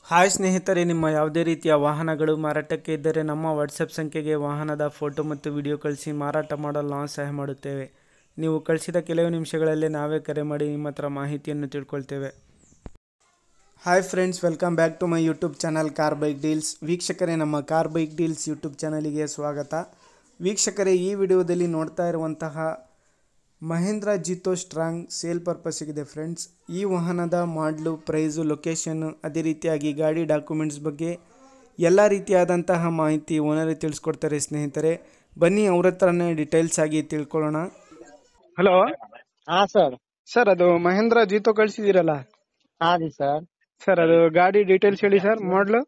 Hi ಸ್ನೇಹಿತರೆ, ನಿಮ್ಮ ಯಾವುದೇ ರೀತಿಯ ವಾಹನಗಳು ಮಾರಾಟಕ್ಕೆ ಇದ್ದರೆ ನಮ್ಮ ವಾಟ್ಸಪ್ ಸಂಖ್ಯೆಗೆ ವಾಹನದ ಫೋಟೋ ಮತ್ತು ವಿಡಿಯೋ ಕಳಿಸಿ ಮಾರಾಟ ಮಾಡಲು ನಾವು ಸಹಾಯ ಮಾಡುತ್ತೇವೆ. ನೀವು ಕಳಿಸಿದ ಕೆಲವು ನಿಮಿಷಗಳಲ್ಲೇ ನಾವೇ ಕರೆ ಮಾಡಿ ನಿಮ್ಮ ಹತ್ರ ಮಾಹಿತಿಯನ್ನು ತಿಳ್ಕೊಳ್ತೇವೆ. Hi friends, welcome back to my YouTube channel car bike deals. ವೀಕ್ಷಕರೇ, ನಮ್ಮ ಕಾರ್ ಬೈಕ್ ಡೀಲ್ಸ್ ಯೂಟ್ಯೂಬ್ ಚಾನಲಿಗೆ ಸ್ವಾಗತ. ವೀಕ್ಷಕರೇ, ಈ ವಿಡಿಯೋದಲ್ಲಿ ನೋಡ್ತಾ ಇರುವಂತಹ ಮಹೇಂದ್ರ ಜಿತೋ ಸ್ಟ್ರಾಂಗ್ ಸೇಲ್ ಪರ್ಪಸ್ಸಿಗಿದೆ ಫ್ರೆಂಡ್ಸ್. ಈ ವಾಹನದ ಮಾಡಲು, ಪ್ರೈಸು, ಲೊಕೇಶನ್, ಅದೇ ರೀತಿಯಾಗಿ ಗಾಡಿ ಡಾಕ್ಯುಮೆಂಟ್ಸ್ ಬಗ್ಗೆ ಎಲ್ಲ ರೀತಿಯಾದಂತಹ ಮಾಹಿತಿ ಓನರೇ ತಿಳಿಸ್ಕೊಡ್ತಾರೆ ಸ್ನೇಹಿತರೆ. ಬನ್ನಿ ಅವ್ರ ಹತ್ರನೇ ಡೀಟೇಲ್ಸ್ ಆಗಿ ತಿಳ್ಕೊಳ್ಳೋಣ. ಹಲೋ ಸರ್, ಅದು ಮಹೇಂದ್ರ ಜಿತೋ ಕಳಿಸಿದಿರಲ್ಲ ಸರ್, ಅದು ಗಾಡಿ ಡೀಟೇಲ್ಸ್ ಹೇಳಿ ಸರ್. ಮಾಡಲು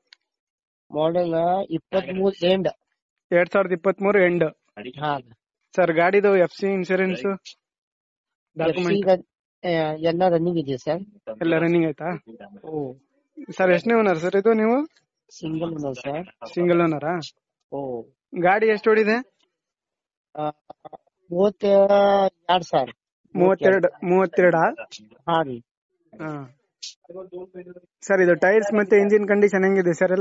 ಮಾಡೆಲ್ 23 ಎಂಡ್ 2023 ಎಂಡ್ ಸರ್. ಗಾಡಿದು FC ಇನ್ಶೂರೆನ್ಸ್ ಡಾಕ್ಯುಮೆಂಟ್ ಎಲ್ಲ ರನ್ನಿಂಗ್ ಇದೆ ಸರ್. ಎಲ್ಲ ರನ್ನಿಂಗ್ ಆಯ್ತಾ ಸರ್? ಎಷ್ಟನೇ ಓನರ್ ಸರ್ ಇದು? ನೀವು ಸಿಂಗಲ್ ಓನರ್ ಸರ್. ಸಿಂಗಲ್ ಓನರಾ? ಗಾಡಿ ಎಷ್ಟು ಓಡಿದೆ? 32 ಸರ್. 32 ಹಾ ರೀ. ಸರ್, ಇದು ಟೈರ್ಸ್ ಮತ್ತೆ ಇಂಜಿನ್ ಕಂಡೀಷನ್ ಹೆಂಗಿದೆ ಸರ್?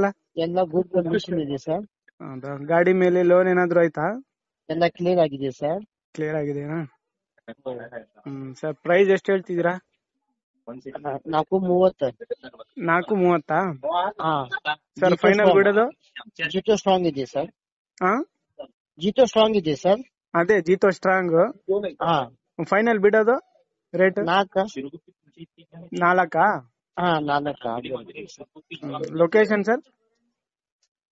ಎಲ್ಲ ಗುಡ್ ಕಂಡೀಷನ್ ಇದೆ ಸರ್. ಹೌದಾ? ಗಾಡಿ ಮೇಲೆ ಲೋನ್ ಏನಾದ್ರು ಆಯ್ತಾ? ಎಲ್ಲ ಕ್ಲಿಯರ್ ಆಗಿದೆ ಸರ್. ಕ್ಲಿಯರ್ ಆಗಿದೆನಾ? ಸರ್, ಪ್ರೈಸ್ ಎಷ್ಟು ಹೇಳ್ತಿದ್ದೀರಾ? 430. 430? ಹಾ ಸರ್, ಫೈನಲ್ ಬಿಡೋದು? ಜಿತೋ ಸ್ಟ್ರಾಂಗ್ ಇದೆ ಸರ್. ಹಾ, ಜಿತೋ ಸ್ಟ್ರಾಂಗ್ ಇದೆ ಸರ್. ಅದೇ ಜಿತೋ ಸ್ಟ್ರಾಂಗ್. ಹಾ, ಫೈನಲ್ ಬಿಡೋದು ರೇಟ್? 4. ಹಾ, 4. Location sir?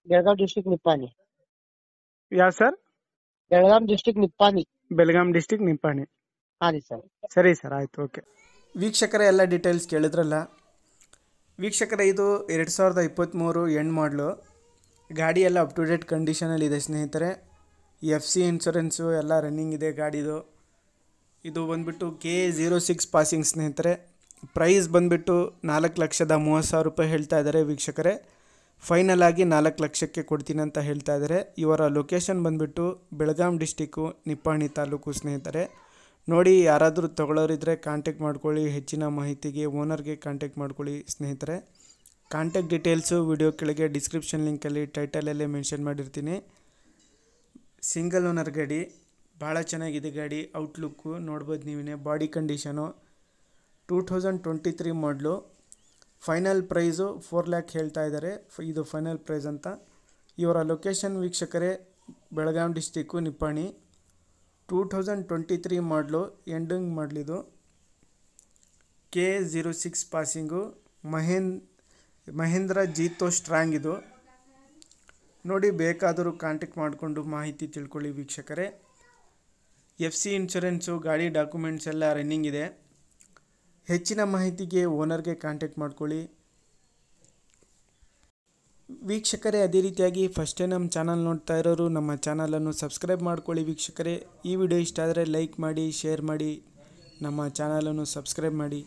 Belgaum district Nippani. ಯಾವ sir? Belgaum district Nippani. Belgaum district Nippani. ಹಾ ರೀ ಸರ್. ಸರಿ ಸರ್, ಆಯ್ತು, ಓಕೆ. ವೀಕ್ಷಕರೇ, ಎಲ್ಲ ಡೀಟೇಲ್ಸ್ ಕೇಳಿದ್ರಲ್ಲ ವೀಕ್ಷಕರೇ. ಇದು 2023 ಎಂಡ್ ಮಾಡಲು. ಗಾಡಿ ಎಲ್ಲ ಅಪ್ ಟು ಡೇಟ್ ಕಂಡೀಷನಲ್ಲಿ ಇದೆ ಸ್ನೇಹಿತರೆ. FC ಇನ್ಶೂರೆನ್ಸು ಎಲ್ಲ ರನ್ನಿಂಗ್ ಇದೆ ಗಾಡಿದು. ಇದು ಬಂದುಬಿಟ್ಟು KA06 ಪಾಸಿಂಗ್ ಸ್ನೇಹಿತರೆ. ಪ್ರೈಸ್ ಬಂದುಬಿಟ್ಟು 4,30,30,000 ರೂಪಾಯಿ ಹೇಳ್ತಾ ಇದ್ದಾರೆ ವೀಕ್ಷಕರೇ. ಫೈನಲ್ ಆಗಿ 4 ಲಕ್ಷಕ್ಕೆ ಕೊಡ್ತೀನಿ ಅಂತ ಹೇಳ್ತಾ ಇದ್ದಾರೆ. ಇವರ ಲೊಕೇಶನ್ ಬಂದುಬಿಟ್ಟು ಬೆಳಗಾಂ ಡಿಸ್ಟಿಕ್ಕು, ನಿಪ್ಪಾಣಿ ತಾಲೂಕು ಸ್ನೇಹಿತರೆ. ನೋಡಿ, ಯಾರಾದರೂ ತೊಗೊಳ್ಳೋರಿದ್ದರೆ ಕಾಂಟ್ಯಾಕ್ಟ್ ಮಾಡ್ಕೊಳ್ಳಿ. ಹೆಚ್ಚಿನ ಮಾಹಿತಿಗೆ ಓನರ್ಗೆ ಕಾಂಟ್ಯಾಕ್ಟ್ ಮಾಡ್ಕೊಳ್ಳಿ ಸ್ನೇಹಿತರೆ. ಕಾಂಟ್ಯಾಕ್ಟ್ ಡೀಟೇಲ್ಸು ವಿಡಿಯೋ ಕೆಳಗೆ ಡಿಸ್ಕ್ರಿಪ್ಷನ್ ಲಿಂಕಲ್ಲಿ ಟೈಟಲಲ್ಲೇ ಮೆನ್ಷನ್ ಮಾಡಿರ್ತೀನಿ. ಸಿಂಗಲ್ ಓನರ್ ಗಾಡಿ, ಭಾಳ ಚೆನ್ನಾಗಿದೆ ಗಾಡಿ. ಔಟ್ಲುಕ್ಕು ನೋಡ್ಬೋದು ನೀವೇ. ಬಾಡಿ ಕಂಡೀಷನು 2023 ಮಾಡಲು. ಫೈನಲ್ ಪ್ರೈಸು 4 lakh ಹೇಳ್ತಾ ಇದ್ದಾರೆ. ಇದು ಫೈನಲ್ ಪ್ರೈಸ್ ಅಂತ. ಇವರ ಲೊಕೇಶನ್ ವೀಕ್ಷಕರೇ ಬೆಳಗಾಂ ಡಿಸ್ಟಿಕ್ಕು, ನಿಪ್ಪಾಣಿ. 2023 ಮಾಡಲು, ಎಂಡಿಂಗ್ ಮಾಡಲಿದು. KA06 passing, Mahindra Jeeto strong ಇದು. ನೋಡಿ, ಬೇಕಾದರೂ ಕಾಂಟ್ಯಾಕ್ಟ್ ಮಾಡಿಕೊಂಡು ಮಾಹಿತಿ ತಿಳ್ಕೊಳ್ಳಿ ವೀಕ್ಷಕರೇ. FC ಇನ್ಶೂರೆನ್ಸು, ಗಾಡಿ ಡಾಕ್ಯುಮೆಂಟ್ಸ್ ಎಲ್ಲ ರನ್ನಿಂಗ್ ಇದೆ. ಹೆಚ್ಚಿನ ಮಾಹಿತಿಗೆ ಓನರ್ಗೆ ಕಾಂಟ್ಯಾಕ್ಟ್ ಮಾಡ್ಕೊಳ್ಳಿ ವೀಕ್ಷಕರೇ. ಅದೇ ರೀತಿಯಾಗಿ ಫಸ್ಟೇ ನಮ್ಮ ಚಾನಲ್ ನೋಡ್ತಾ ಇರೋರು ನಮ್ಮ ಚಾನಲನ್ನು ಸಬ್ಸ್ಕ್ರೈಬ್ ಮಾಡ್ಕೊಳ್ಳಿ ವೀಕ್ಷಕರೇ. ಈ ವಿಡಿಯೋ ಇಷ್ಟ ಆದರೆ ಲೈಕ್ ಮಾಡಿ, ಶೇರ್ ಮಾಡಿ, ನಮ್ಮ ಚಾನಲನ್ನು ಸಬ್ಸ್ಕ್ರೈಬ್ ಮಾಡಿ.